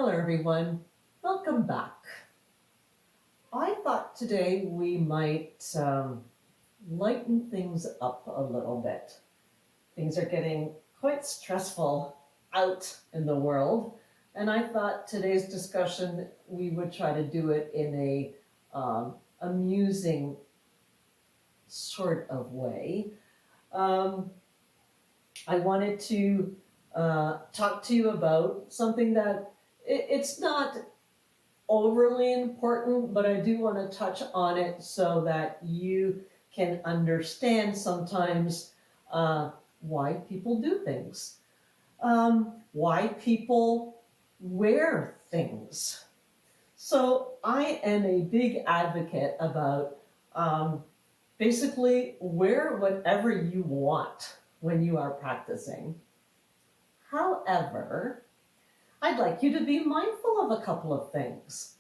Hello everyone, welcome back. I thought today we might lighten things up a little bit. Things are getting quite stressful out in the world, and I thought today's discussion we would try to do it in a amusing sort of way. Um, I wanted to talk to you about something that it's not overly important, but I do want to touch on it so that you can understand sometimes why people do things, why people wear things. So I am a big advocate about basically wear whatever you want when you are practicing. However, I'd like you to be mindful of a couple of things.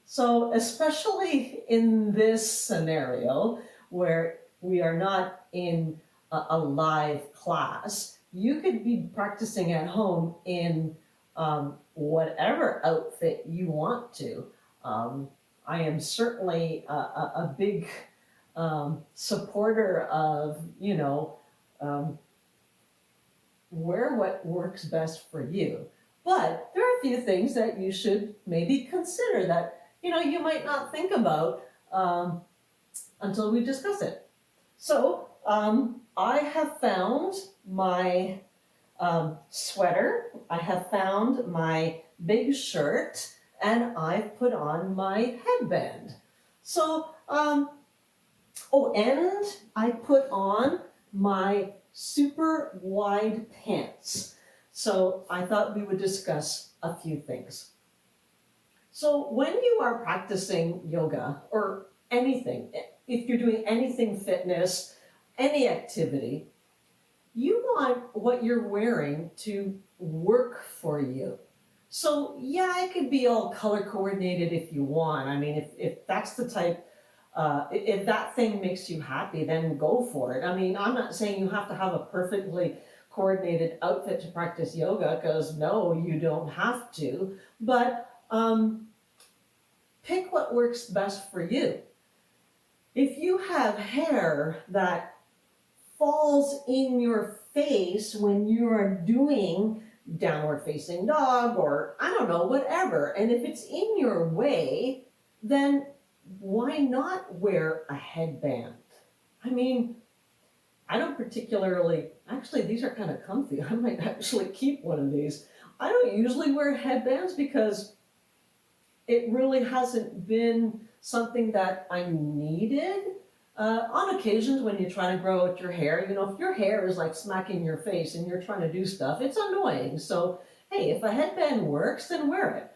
So, especially in this scenario where we are not in a live class, you could be practicing at home in whatever outfit you want to. I am certainly a big supporter of, um, wear what works best for you. But there are a few things that you should maybe consider that you might not think about until we discuss it. So I have found my sweater, I have found my big shirt, and I've put on my headband. So, and I put on my super wide pants. So I thought we would discuss a few things. So when you are practicing yoga or anything, if you're doing anything fitness, any activity, you want what you're wearing to work for you. So yeah, it could be all color coordinated if you want. I mean, if that's the type, if that thing makes you happy, then go for it. I mean, I'm not saying you have to have a perfectly coordinated outfit to practice yoga, because no, you don't have to. But pick what works best for you. If you have hair that falls in your face when you are doing downward facing dog or I don't know, whatever, and if it's in your way, then why not wear a headband? I mean, I don't particularly, actually, these are kind of comfy. I might actually keep one of these. I don't usually wear headbands because it really hasn't been something that I needed. On occasions when you try to grow out your hair, if your hair is like smacking your face and you're trying to do stuff, it's annoying. So, hey, if a headband works, then wear it.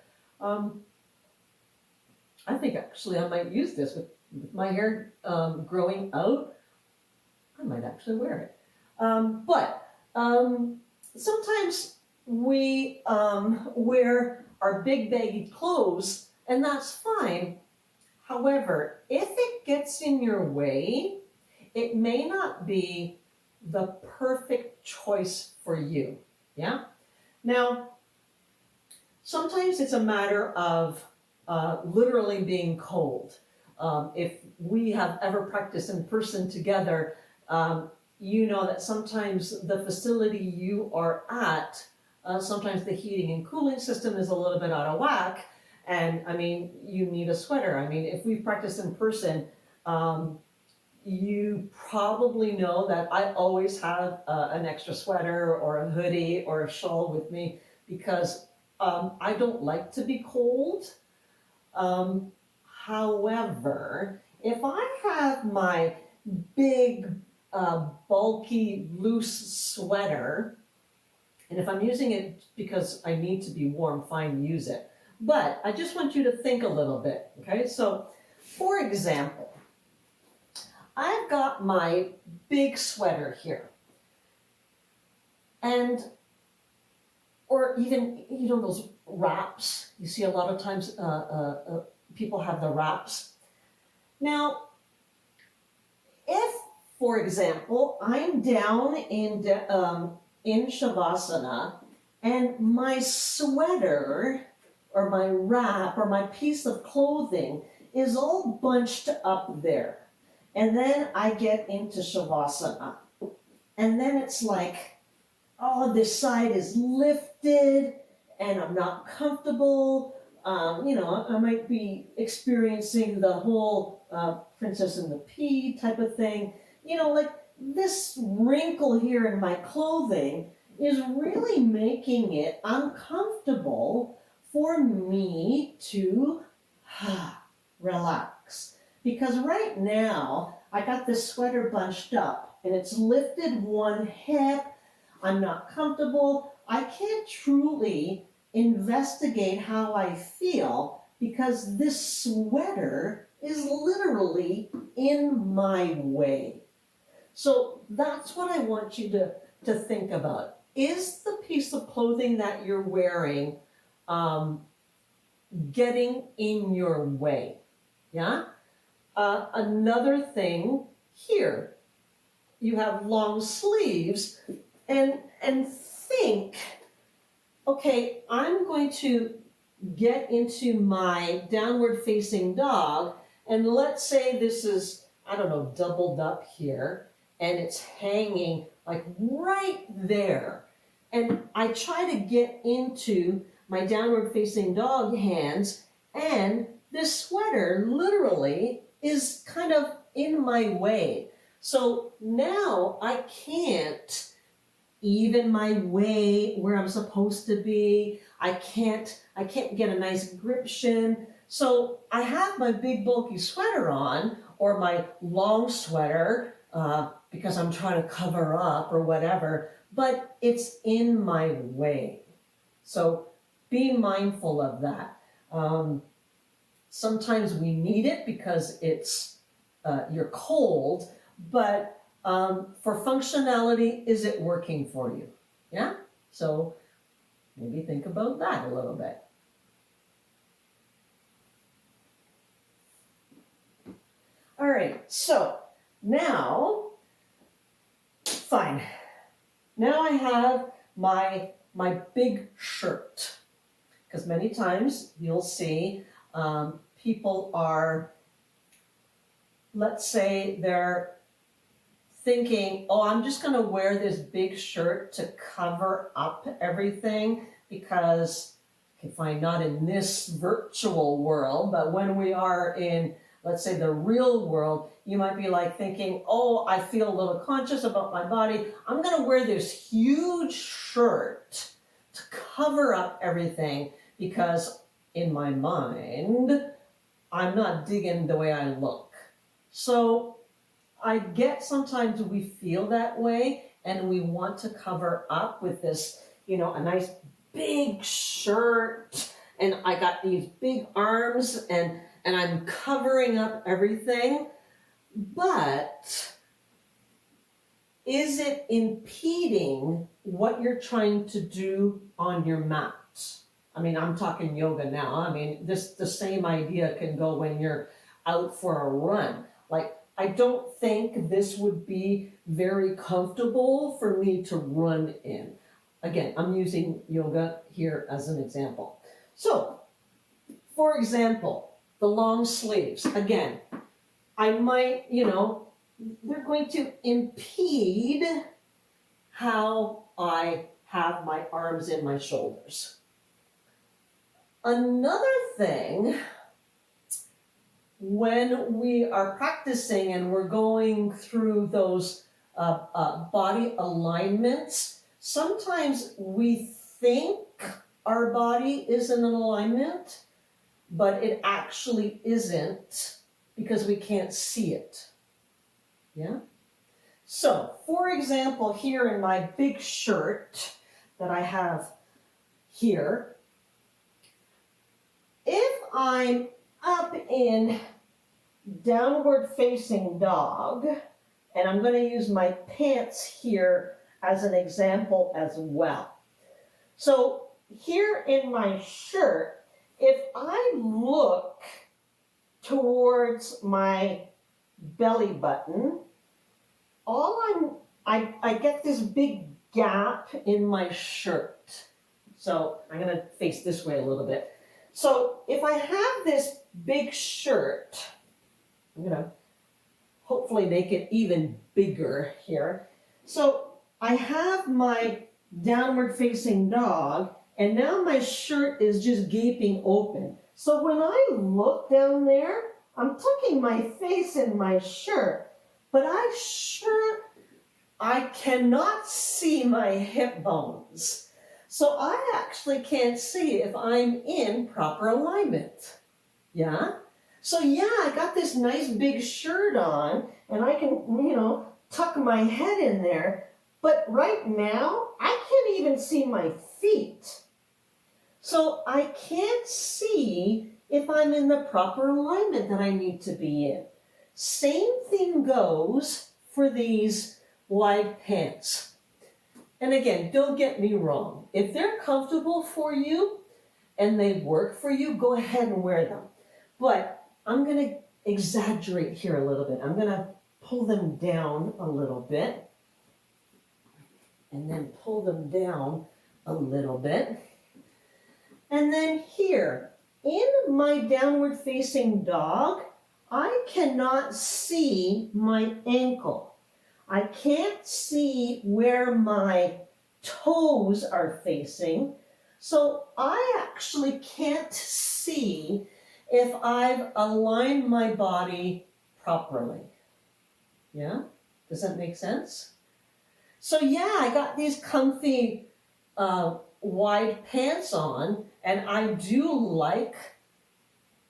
I think actually I might use this with my hair growing out. I might actually wear it. But sometimes we wear our big baggy clothes, and that's fine. However, if it gets in your way, it may not be the perfect choice for you. Yeah? Now, sometimes it's a matter of literally being cold. If we have ever practiced in person together, you know that sometimes the facility you are at, sometimes the heating and cooling system is a little bit out of whack, and I mean, you need a sweater. I mean, if we practice in person, you probably know that I always have an extra sweater or a hoodie or a shawl with me because I don't like to be cold. However, if I have my big, bulky, loose sweater, and if I'm using it because I need to be warm, fine, use it. But I just want you to think a little bit, okay? So, for example, I've got my big sweater here. And, or even, those wraps. You see a lot of times people have the wraps. Now, if, for example, I'm down in Shavasana and my sweater or my wrap or my piece of clothing is all bunched up there. And then I get into Shavasana. And then it's like, oh, this side is lifted and I'm not comfortable. I might be experiencing the whole Princess and the Pea type of thing. Like this wrinkle here in my clothing is really making it uncomfortable for me to relax. Because right now, I got this sweater bunched up and it's lifted one hip. I'm not comfortable. I can't truly investigate how I feel because this sweater is literally in my way. So that's what I want you to think about. Is the piece of clothing that you're wearing getting in your way? Yeah? Another thing here, you have long sleeves and think, okay, I'm going to get into my downward facing dog, and let's say this is, I don't know, doubled up here, and it's hanging like right there. And I try to get into my downward facing dog hands, and this sweater literally is kind of in my way. So now I can't even my way where I'm supposed to be. I can't get a nice grip shin. So I have my big bulky sweater on or my long sweater because I'm trying to cover up or whatever, but it's in my way. So be mindful of that. Sometimes we need it because it's you're cold, but for functionality, is it working for you? Yeah? So maybe think about that a little bit. All right, so now, fine. Now I have my big shirt. Because many times you'll see people are, let's say they're thinking, oh, I'm just going to wear this big shirt to cover up everything because, okay, fine, not in this virtual world, but when we are in, let's say, the real world, you might be like thinking, oh, I feel a little conscious about my body. I'm going to wear this huge shirt to cover up everything because in my mind, I'm not digging the way I look. So I get sometimes we feel that way and we want to cover up with this, a nice big shirt and I got these big arms and I'm covering up everything. But is it impeding what you're trying to do on your mat? I mean, I'm talking yoga now. I mean, the same idea can go when you're out for a run. Like, I don't think this would be very comfortable for me to run in. Again, I'm using yoga here as an example. So, for example, the long sleeves. Again, I might, they're going to impede how I have my arms in my shoulders. Another thing, when we are practicing and we're going through those body alignments, sometimes we think our body is in an alignment, but it actually isn't because we can't see it. Yeah? So, for example, here in my big shirt that I have here, if I'm up in downward facing dog, and I'm going to use my pants here as an example as well. So here in my shirt, if I look towards my belly button, I get this big gap in my shirt. So I'm going to face this way a little bit. So if I have this big shirt, I'm going to hopefully make it even bigger here. So I have my downward facing dog, and now my shirt is just gaping open. So when I look down there, I'm tucking my face in my shirt, but I cannot see my hip bones. So I actually can't see if I'm in proper alignment. Yeah? So yeah, I got this nice big shirt on, and I can, tuck my head in there, but right now, I can't even see my feet. So I can't see if I'm in the proper alignment that I need to be in. Same thing goes for these wide pants. And again, don't get me wrong. If they're comfortable for you and they work for you, go ahead and wear them. But I'm going to exaggerate here a little bit. I'm going to pull them down a little bit, and then pull them down a little bit. And then here, in my downward facing dog, I cannot see my ankle. I can't see where my toes are facing, so I actually can't see if I've aligned my body properly. Yeah? Does that make sense? So yeah, I got these comfy wide pants on, and I do like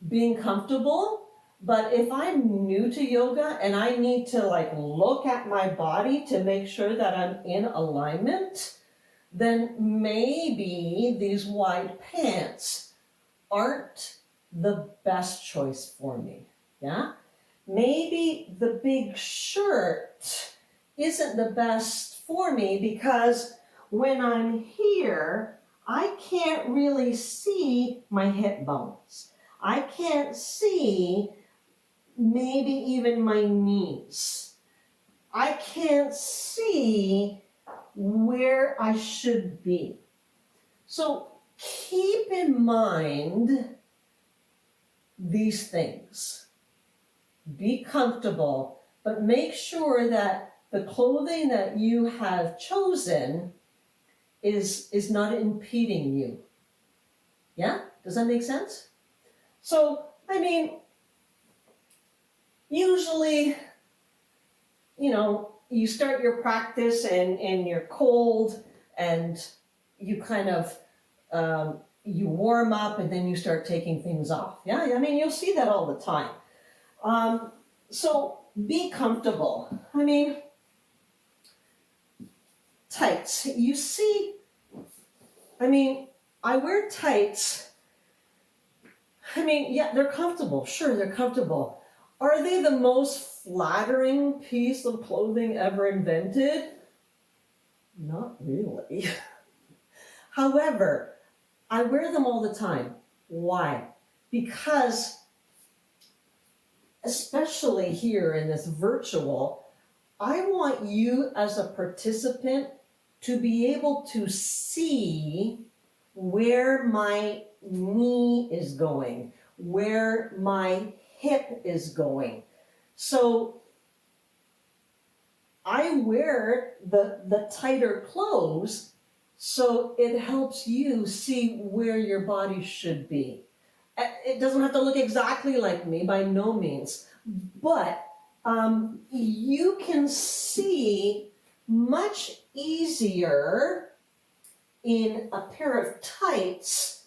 being comfortable, but if I'm new to yoga and I need to look at my body to make sure that I'm in alignment, then maybe these wide pants aren't the best choice for me. Yeah? Maybe the big shirt isn't the best for me because when I'm here, I can't really see my hip bones. I can't see maybe even my knees. I can't see where I should be. So keep in mind these things. Be comfortable, but make sure that the clothing that you have chosen is not impeding you. Yeah? Does that make sense? So, usually, you start your practice and you're cold and you kind of, you warm up and then you start taking things off. Yeah, you'll see that all the time. So be comfortable. Tights. You see, I wear tights. Yeah, they're comfortable. Sure, they're comfortable. Are they the most flattering piece of clothing ever invented? Not really. However, I wear them all the time. Why? Because, especially here in this virtual, I want you as a participant to be able to see where my knee is going, where my hip is going. So I wear the tighter clothes so it helps you see where your body should be. It doesn't have to look exactly like me, by no means, but you can see much easier in a pair of tights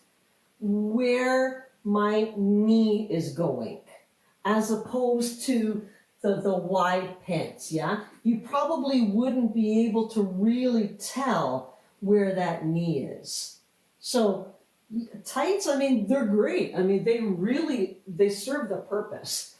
where my knee is going, as opposed to the wide pants, yeah? You probably wouldn't be able to really tell where that knee is. So tights, they're great. They serve the purpose.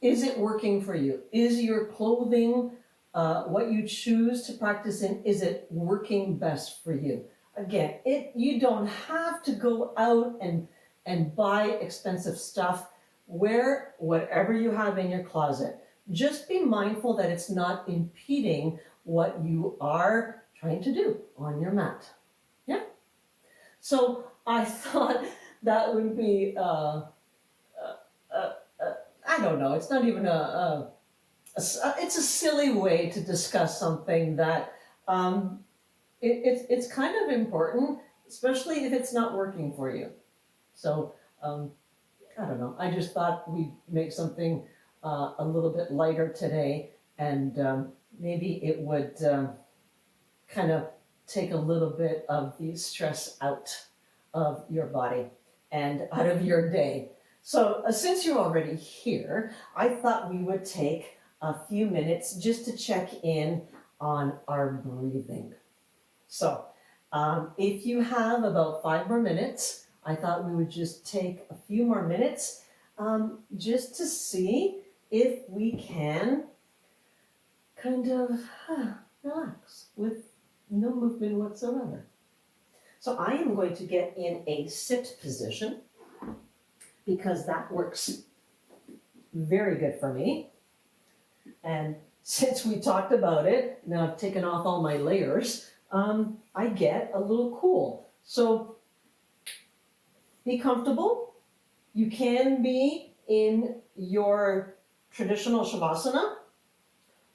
Is it working for you? Is your clothing, what you choose to practice in, is it working best for you? Again, you don't have to go out and buy expensive stuff. Wear whatever you have in your closet. Just be mindful that it's not impeding what you are trying to do on your mat. Yeah? So I thought that would be, I don't know, it's not even it's a silly way to discuss something that it's kind of important, especially if it's not working for you. So um, I don't know. I just thought we'd make something a little bit lighter today, and maybe it would kind of take a little bit of the stress out of your body and out of your day. So, since you're already here, I thought we would take a few minutes just to check in on our breathing. So, if you have about 5 more minutes, I thought we would just take a few more minutes just to see if we can kind of relax with no movement whatsoever. So I am going to get in a sit position because that works very good for me. And since we talked about it, now I've taken off all my layers, I get a little cool. So be comfortable. You can be in your traditional Shavasana,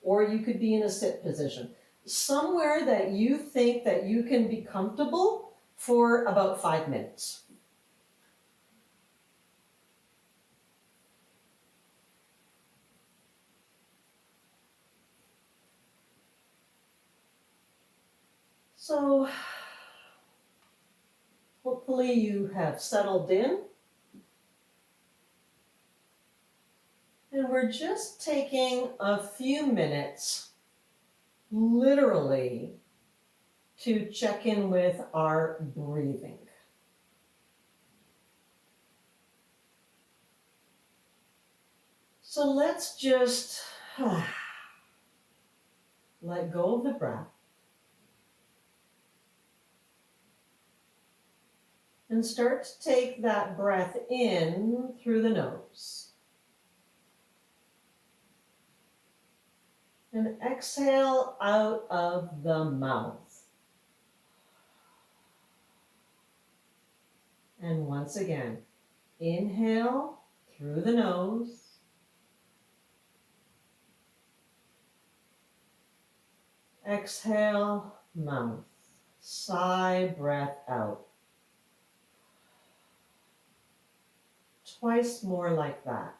or you could be in a sit position. Somewhere that you think that you can be comfortable for about 5 minutes. So hopefully you have settled in. And we're just taking a few minutes, literally, to check in with our breathing. So let's just let go of the breath and start to take that breath in through the nose. And exhale out of the mouth. And once again, inhale through the nose. Exhale, mouth. Sigh, breath out. Twice more like that.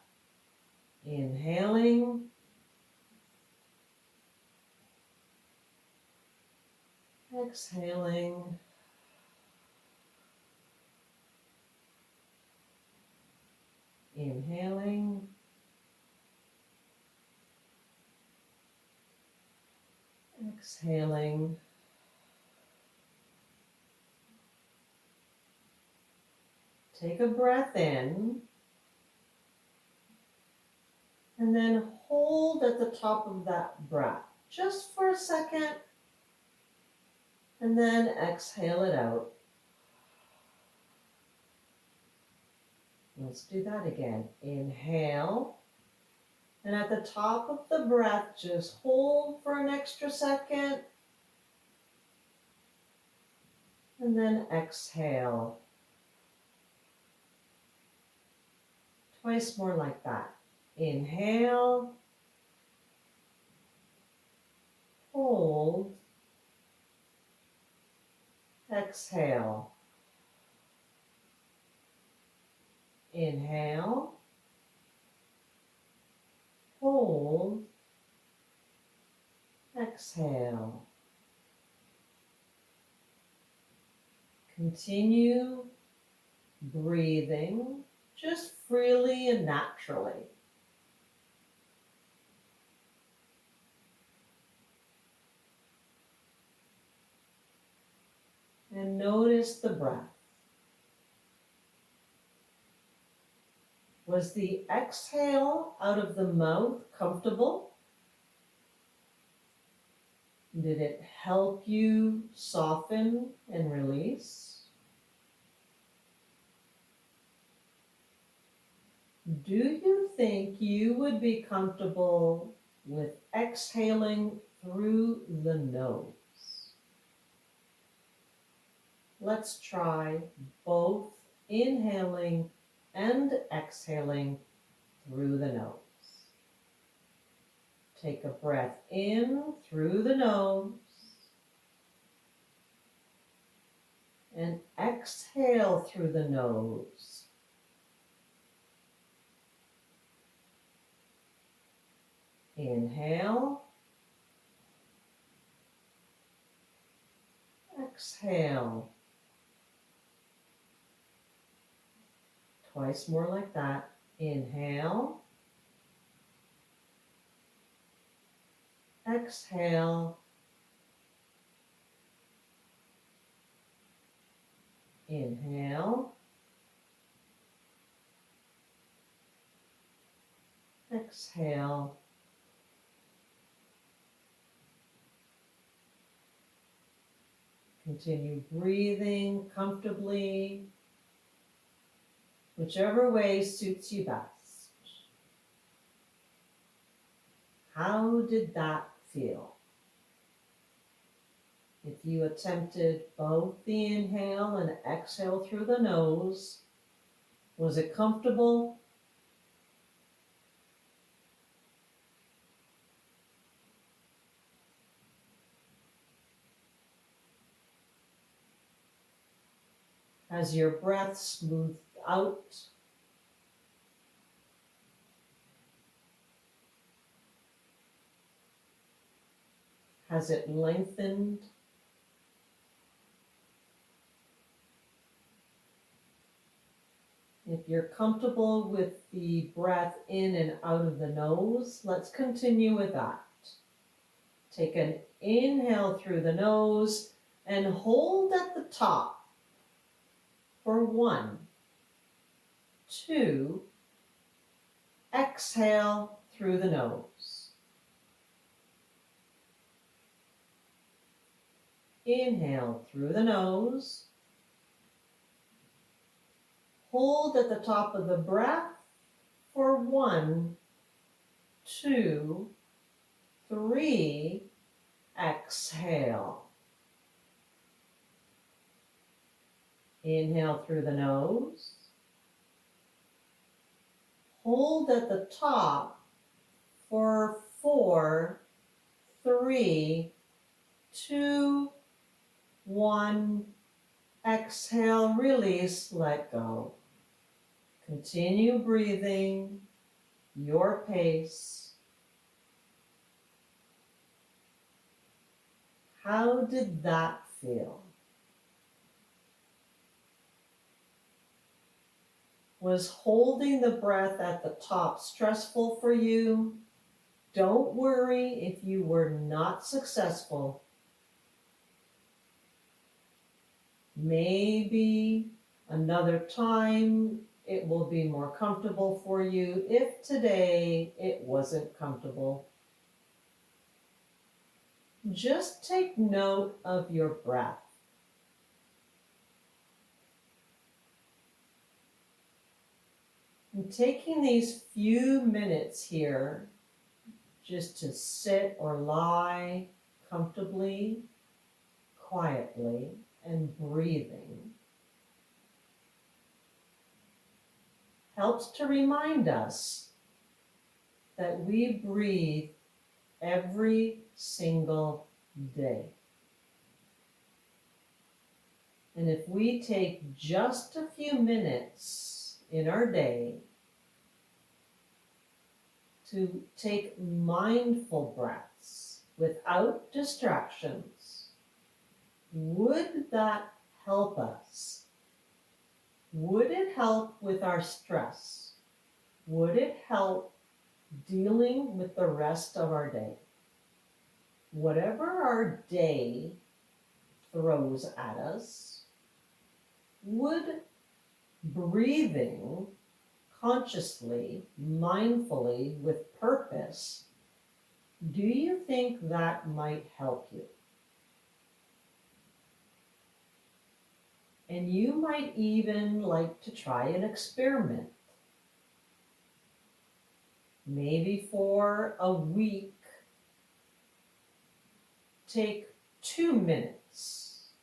Inhaling. Exhaling. Inhaling. Exhaling. Take a breath in. And then hold at the top of that breath just for a second. And then exhale it out. Let's do that again. Inhale. And at the top of the breath, just hold for an extra second. And then exhale. Twice more like that. Inhale. Hold. Exhale. Inhale. Hold. Exhale. Continue breathing just freely and naturally. And notice the breath. Was the exhale out of the mouth comfortable? Did it help you soften and release? Do you think you would be comfortable with exhaling through the nose? let's try both inhaling and exhaling through the nose. Take a breath in through the nose and exhale through the nose. Inhale, exhale. Twice more like that. Inhale, exhale, inhale, exhale, continue breathing comfortably, whichever way suits you best. How did that feel? If you attempted both the inhale and exhale through the nose, was it comfortable? Has your breath smoothed out? Has it lengthened? If you're comfortable with the breath in and out of the nose, let's continue with that. Take an inhale through the nose and hold at the top for 1, 2, exhale through the nose. Inhale through the nose. Hold at the top of the breath for 1, 2, 3, exhale. Inhale through the nose. Hold at the top for 4, 3, 2, 1, exhale, release, let go. Continue breathing, your pace. How did that feel? Was holding the breath at the top stressful for you? Don't worry if you were not successful. Maybe another time it will be more comfortable for you if today it wasn't comfortable. Just take note of your breath. And taking these few minutes here just to sit or lie comfortably, quietly, and breathing helps to remind us that we breathe every single day. And if we take just a few minutes in our day to take mindful breaths without distractions, would that help us? Would it help with our stress? Would it help dealing with the rest of our day? Whatever our day throws at us, would breathing consciously, mindfully, with purpose, do you think that might help you? And you might even like to try an experiment. Maybe for a week, take 2 minutes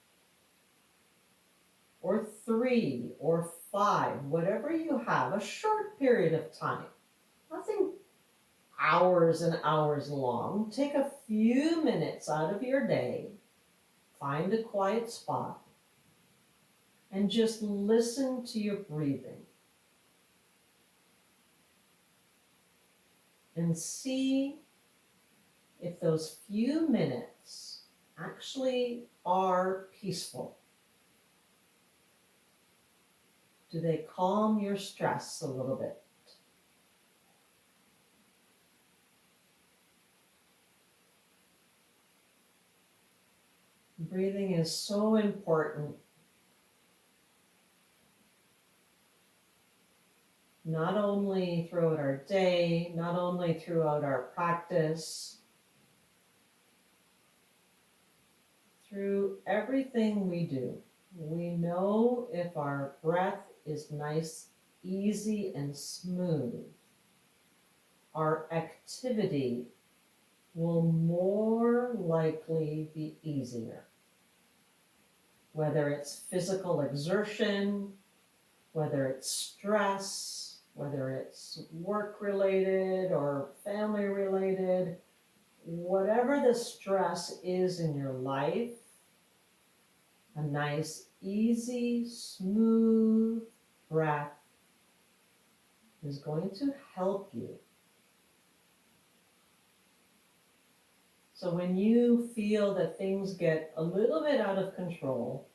or 3 or 5, whatever you have, a short period of time. Nothing hours and hours long. Take a few minutes out of your day, find a quiet spot, and just listen to your breathing. And see if those few minutes actually are peaceful. Do they calm your stress a little bit? Breathing is so important, not only throughout our day, not only throughout our practice, through everything we do. We know if our breath is nice, easy, and smooth, our activity will more likely be easier. Whether it's physical exertion, whether it's stress, whether it's work-related or family-related, whatever the stress is in your life, a nice, easy, smooth breath is going to help you. So when you feel that things get a little bit out of control,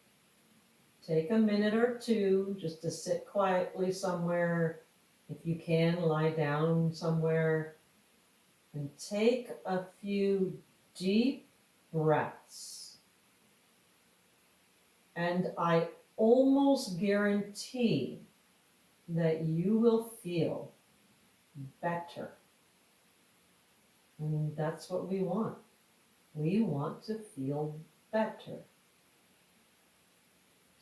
take a minute or two just to sit quietly somewhere. If you can, lie down somewhere and take a few deep breaths. And I almost guarantee that you will feel better. And that's what we want. We want to feel better.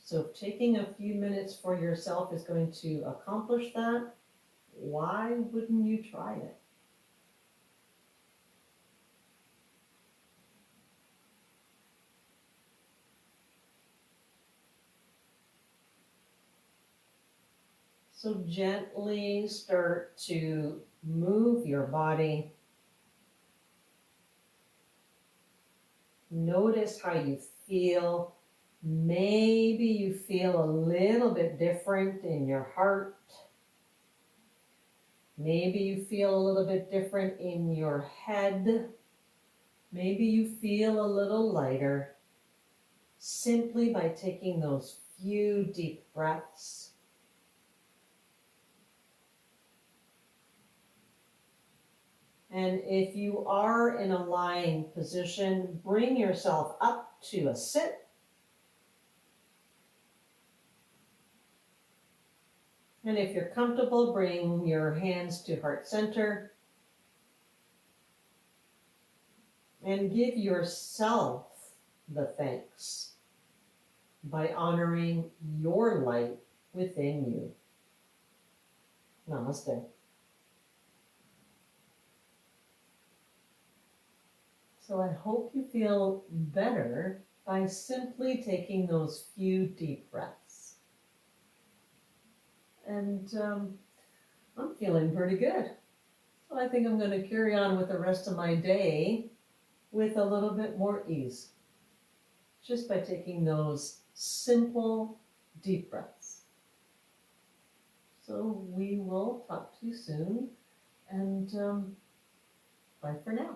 So if taking a few minutes for yourself is going to accomplish that, why wouldn't you try it? So gently start to move your body. Notice how you feel. Maybe you feel a little bit different in your heart. Maybe you feel a little bit different in your head. Maybe you feel a little lighter simply by taking those few deep breaths. And if you are in a lying position, bring yourself up to a sit. And if you're comfortable, bring your hands to heart center. And give yourself the thanks by honoring your light within you. Namaste. So I hope you feel better by simply taking those few deep breaths. And I'm feeling pretty good. So I think I'm going to carry on with the rest of my day with a little bit more ease, just by taking those simple deep breaths. So we will talk to you soon, and bye for now.